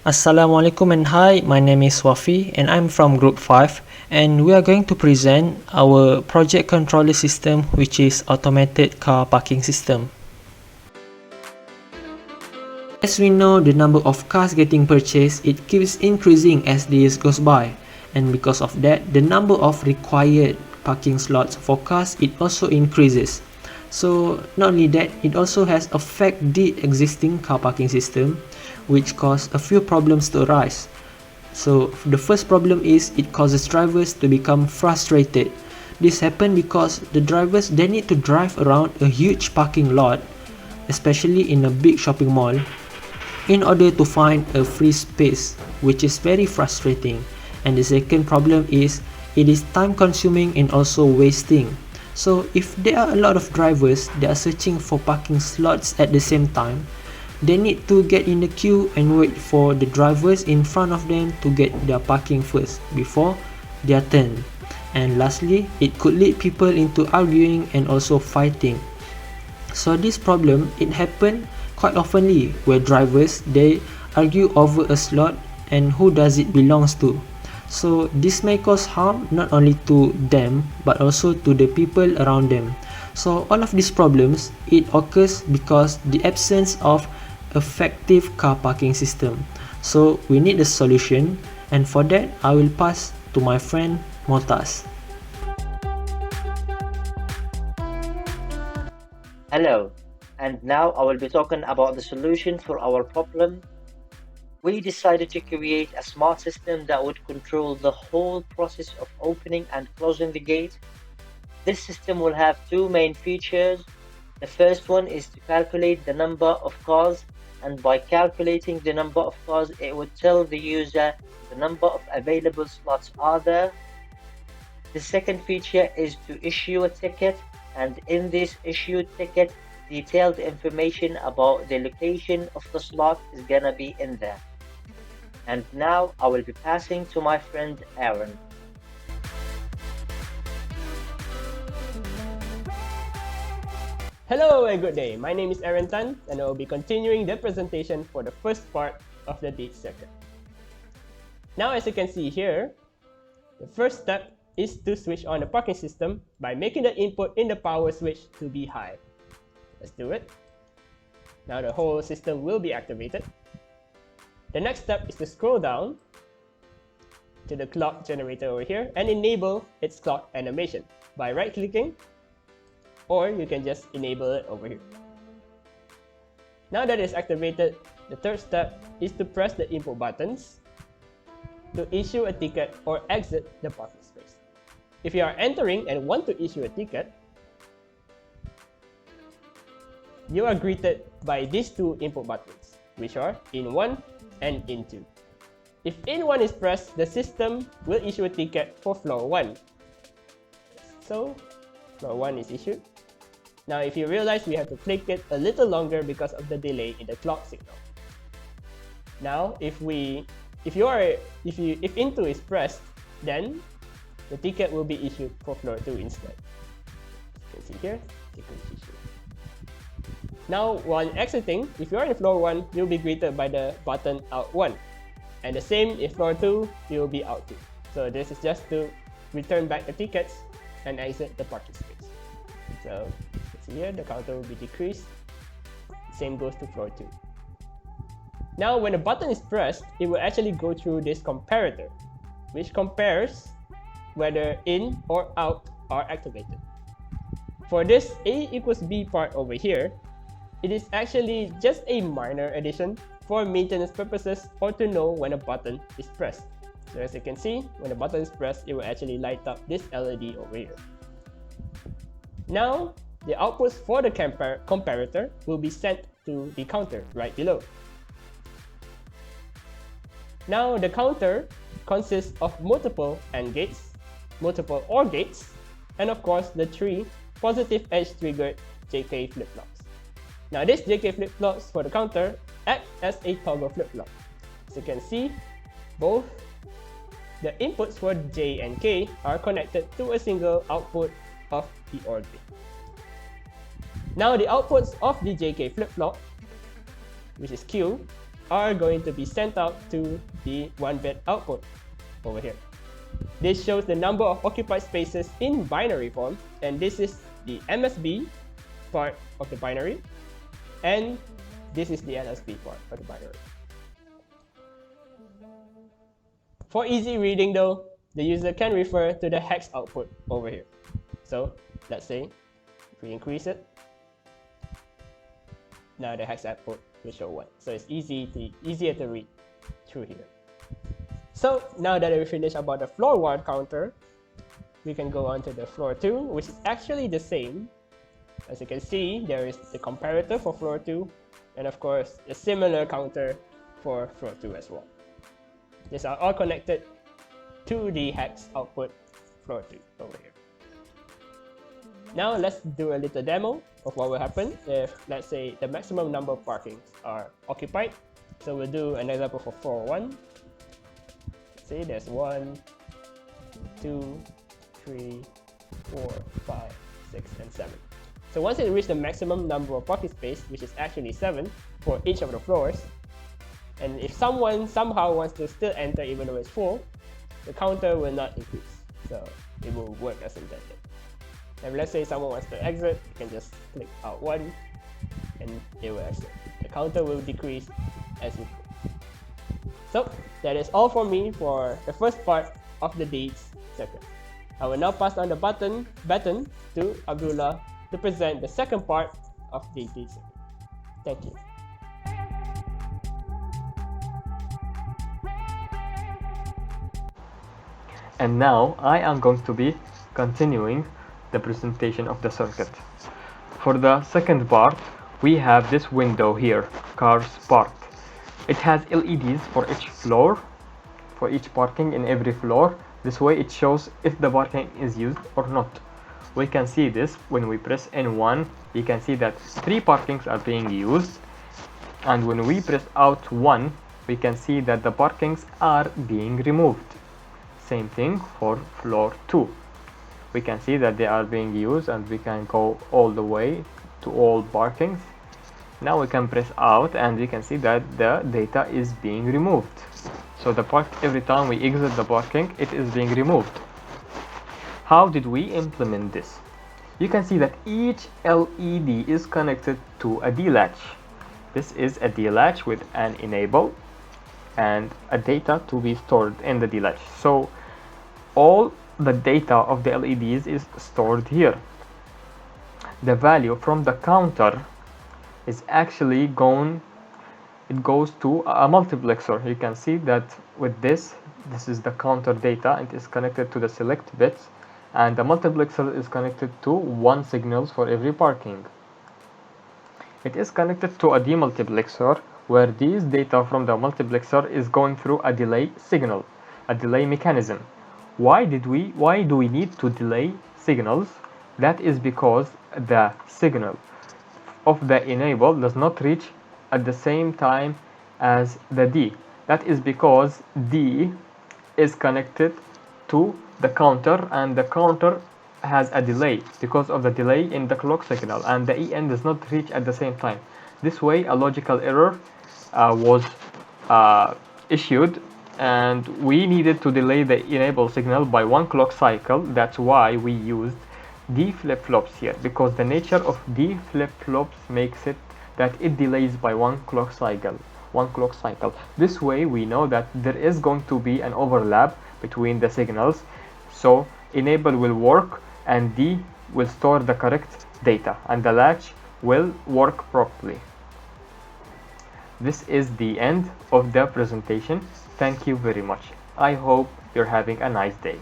Assalamualaikum and hi, my name is WAFFI and I'm from Group 5 and we are going to present our project controller system, which is automated car parking system. As we know, the number of cars getting purchased, it keeps increasing as the years goes by, and because of that, the number of required parking slots for cars, it also increases. So not only that, it also has affect the existing car parking system, which cause a few problems to arise. So the first problem is it causes drivers to become frustrated. This happens because the drivers, they need to drive around a huge parking lot, especially in a big shopping mall, in order to find a free space, which is very frustrating. And the second problem is it is time consuming and also wasting. So if there are a lot of drivers that are searching for parking slots at the same time, they need to get in the queue and wait for the drivers in front of them to get their parking first before their turn. And lastly, it could lead people into arguing and also fighting. So this problem, it happen quite oftenly where drivers, they argue over a slot and who does it belongs to. So this may cause harm not only to them but also to the people around them. So all of these problems, it occurs because the absence of effective car parking system. So we need a solution, and for that I will pass to my friend Moataz. Hello, and now I will be talking about the solution for our problem. We decided to create a smart system that would control the whole process of opening and closing the gate. This system will have two main features. The first one is to calculate the number of cars, and by calculating the number of cars, it would tell the user the number of available slots are there. The second feature is to issue a ticket, and in this issued ticket, detailed information about the location of the slot is gonna be in there. And now I will be passing to my friend Aaron. Hello and good day. My name is Aaron Tan and I will be continuing the presentation for the first part of the date circuit. Now, as you can see here, the first step is to switch on the parking system by making the input in the power switch to be high. Let's do it. Now the whole system will be activated. The next step is to scroll down to the clock generator over here and enable its clock animation by right-clicking, or you can just enable it over here. Now that it's activated, the third step is to press the input buttons to issue a ticket or exit the parking space. If you are entering and want to issue a ticket, you are greeted by these two input buttons, which are in1 and in2. If in1 is pressed, the system will issue a ticket for floor 1. So, floor 1 is issued. Now, if you realize we have to click it a little longer because of the delay in the clock signal. Now, if in2 is pressed, then the ticket will be issued for floor 2 instead. You can see here, ticket is issued. Now, while exiting, if you are in floor 1, you'll be greeted by the button out 1. And the same in floor 2, you'll be out 2. So this is just to return back the tickets and exit the parking space. So see here, the counter will be decreased. Same goes to floor 2. Now, when the button is pressed, it will actually go through this comparator, which compares whether in or out are activated. For this A equals B part over here, it is actually just a minor addition for maintenance purposes or to know when a button is pressed. So as you can see, when the button is pressed, it will actually light up this LED over here. Now, the outputs for the comparator will be sent to the counter right below. Now, the counter consists of multiple AND gates, multiple OR gates, and of course the 3 positive edge triggered JK flip-flops. Now, these JK flip-flops for the counter act as a toggle flip-flop. As you can see, both the inputs for J and K are connected to a single output of the OR gate. Now, the outputs of the JK flip-flop, which is Q, are going to be sent out to the 1-bit output over here. This shows the number of occupied spaces in binary form, and this is the MSB part of the binary, and this is the LSB part of the binary. For easy reading though, the user can refer to the hex output over here. So let's say if we increase it, now the hex output will show 1. So it's easier to read through here. So now that we finished about the floor 1 counter, we can go on to the floor 2, which is actually the same. As you can see, there is the comparator for floor 2, and of course a similar counter for floor 2 as well. These are all connected to the hex output floor 2 over here. Now let's do a little demo of what will happen if, let's say, the maximum number of parkings are occupied. So we'll do an example for floor 1. Let's say there's 1, 2, 3, 4, 5, 6, and 7. So once it reaches the maximum number of parking space, which is actually 7 for each of the floors, and if someone somehow wants to still enter even though it's full, the counter will not increase. So it will work as intended. And let's say someone wants to exit, you can just click out 1 and it will exit. The counter will decrease as you go. So that is all for me for the first part of the dates circuit. I will now pass on the baton to Abdullah to present the second part of the dates circuit. Thank you. And now I am going to be continuing the presentation of the circuit. For the second part, we have this window here, cars parked. It has LEDs for each floor, for each parking in every floor. This way it shows if the parking is used or not. We can see this when we press N1. You can see that 3 parkings are being used, and when we press out 1, we can see that the parkings are being removed. Same thing for floor 2. We can see that they are being used, and we can go all the way to all parkings. Now we can press out and we can see that the data is being removed. So the park, every time we exit the parking, it is being removed. How did we implement this? You can see that each LED is connected to a D latch. This is a D latch with an enable and a data to be stored in the D latch. So all the data of the LEDs is stored here. The value from the counter is actually it goes to a multiplexer. You can see that with this is the counter data, and it is connected to the select bits, and the multiplexer is connected to 1 signals for every parking. It is connected to a demultiplexer, where these data from the multiplexer is going through a delay signal, a delay mechanism. Why do we need to delay signals? That is because the signal of the enable does not reach at the same time as the D. That is because D is connected to the counter, and the counter has a delay because of the delay in the clock signal, and the EN does not reach at the same time. This way a logical error was issued, and we needed to delay the enable signal by 1 clock cycle. That's why we used D flip-flops here, because the nature of D flip-flops makes it that it delays by 1 clock cycle. This way we know that there is going to be an overlap between the signals, so enable will work and D will store the correct data, and the latch will work properly. This is the end of the presentation. Thank you very much. I hope you're having a nice day.